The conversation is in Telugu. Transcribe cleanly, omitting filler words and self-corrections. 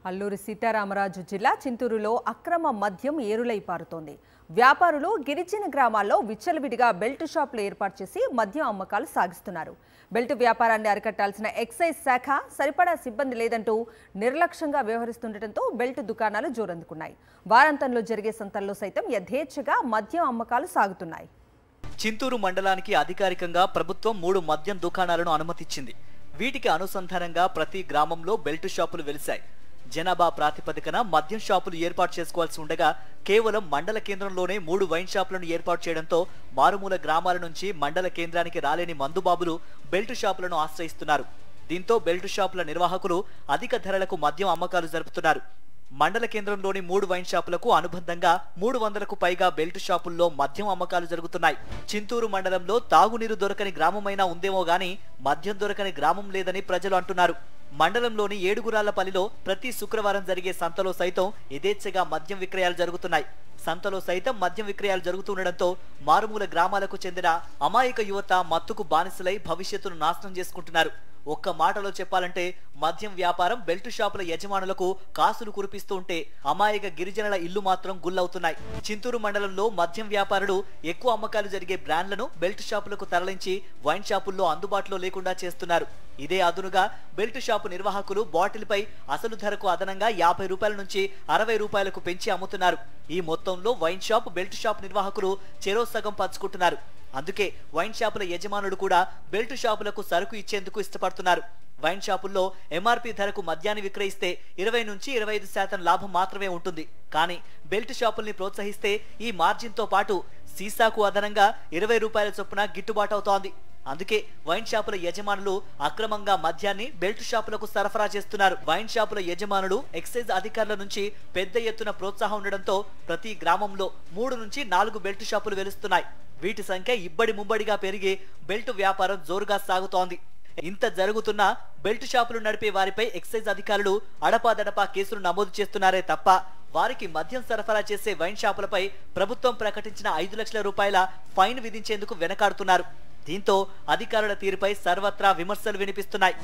అల్లూరి సీతారామరాజు జిల్లా చింతూరులో అక్రమ మద్యం ఏరులై పారుతోంది. వ్యాపారులు గిరిజన గ్రామాల్లో విచ్చలవిడిగా బెల్ట్ షాపులు ఏర్పాటు చేసి మద్యం అమ్మకాలు సాగిస్తున్నారు. బెల్ట్ వ్యాపారాన్ని అరికట్టాల్సిన ఎక్సైజ్ శాఖ సరిపడా సిబ్బంది లేదంటూ నిర్లక్ష్యంగా వ్యవహరిస్తుండటంతో బెల్ట్ దుకాణాలు జోరందుకున్నాయి. వారాంతంలో జరిగే సంతల్లో సైతం యథేచ్ఛగా మద్యం అమ్మకాలు సాగుతున్నాయి. చింతూరు మండలానికి అధికారికంగా ప్రభుత్వం 3 మద్యం దుకాణాలను అనుమతించింది. వీటికి అనుసంధానంగా ప్రతి గ్రామంలో బెల్ట్ షాపులు వెలిశాయి. జనాభా ప్రాతిపదికన మద్యం షాపులు ఏర్పాటు చేసుకోవాల్సి ఉండగా కేవలం మండల కేంద్రంలోనే 3 వైన్ షాపులను ఏర్పాటు చేయడంతో మారుమూల గ్రామాల నుంచి మండల కేంద్రానికి రాలేని మందుబాబులు బెల్ట్ షాపులను ఆశ్రయిస్తున్నారు. దీంతో బెల్ట్ షాపుల నిర్వాహకులు అధిక ధరలకు మద్యం అమ్మకాలు జరుపుతున్నారు. మండల కేంద్రంలోని 3 వైన్ షాపులకు అనుబంధంగా 300కు పైగా బెల్ట్ షాపుల్లో మద్యం అమ్మకాలు జరుగుతున్నాయి. చింతూరు మండలంలో తాగునీరు దొరకని గ్రామమైనా ఉందేమో గానీ మద్యం దొరకని గ్రామం లేదని ప్రజలు అంటున్నారు. మండలంలోని ఏడుగురాళ్లపల్లిలో ప్రతి శుక్రవారం జరిగే సంతలో సైతం యథేచ్ఛగా మద్యం విక్రయాలు జరుగుతున్నాయి. సంతలో సైతం మద్యం విక్రయాలు జరుగుతుండటంతో మారుమూల గ్రామాలకు చెందిన అమాయక యువత మత్తుకు బానిసలై భవిష్యత్తును నాశనం చేసుకుంటున్నారు. ఒక్క మాటలో చెప్పాలంటే మద్యం వ్యాపారం బెల్ట్ షాపుల యజమానులకు కాసులు కురిపిస్తూ ఉంటే అమాయక గిరిజనుల ఇల్లు మాత్రం గుల్లవుతున్నాయి. చింతూరు మండలంలో మద్యం వ్యాపారులు ఎక్కువ అమ్మకాలు జరిగే బ్రాండ్లను బెల్ట్ షాపులకు తరలించి వైన్ షాపుల్లో అందుబాటులో లేకుండా చేస్తున్నారు. ఇదే అదునుగా బెల్ట్ షాపు నిర్వాహకులు బాటిల్పై అసలు ధరకు అదనంగా 50 రూపాయల నుంచి 60 రూపాయలకు పెంచి అమ్ముతున్నారు. ఈ మొత్తంలో వైన్ షాప్ బెల్ట్ షాప్ నిర్వాహకులు చెరో సగం పంచుకుంటున్నారు. అందుకే వైన్ షాపుల యజమానులు కూడా బెల్ట్ షాపులకు సరుకు ఇచ్చేందుకు ఇష్టపడుతున్నారు. వైన్ షాపుల్లో ఎంఆర్పీ ధరకు మద్యాన్ని విక్రయిస్తే 20 నుంచి 25% లాభం మాత్రమే ఉంటుంది. కానీ బెల్ట్ షాపుల్ని ప్రోత్సహిస్తే ఈ మార్జిన్తో పాటు సీసాకు అదనంగా 20 రూపాయల చొప్పున గిట్టుబాటు అవుతోంది. అందుకే వైన్ షాపుల యజమానులు అక్రమంగా మద్యాన్ని బెల్ట్ షాపులకు సరఫరా చేస్తున్నారు. వైన్ షాపుల యజమానులు ఎక్సైజ్ అధికారుల నుంచి పెద్ద ఎత్తున ప్రోత్సాహం ఉండడంతో ప్రతి గ్రామంలో 3 నుంచి 4 బెల్ట్ షాపులు వెలుస్తున్నాయి. వీటి సంఖ్య ఇబ్బడి ముబ్బడిగా పెరిగి బెల్ట్ వ్యాపారం జోరుగా సాగుతోంది. ఇంత జరుగుతున్నా బెల్ట్ షాపులు నడిపే వారిపై ఎక్సైజ్ అధికారులు అడపాదడపా కేసులు నమోదు చేస్తున్నారే తప్ప వారికి మద్యం సరఫరా చేసే వైన్ షాపులపై ప్రభుత్వం ప్రకటించిన 5 లక్షల రూపాయల ఫైన్ విధించేందుకు వెనకాడుతున్నారు. దీంతో అధికారుల తీరుపై సర్వత్రా విమర్శలు వినిపిస్తున్నాయి.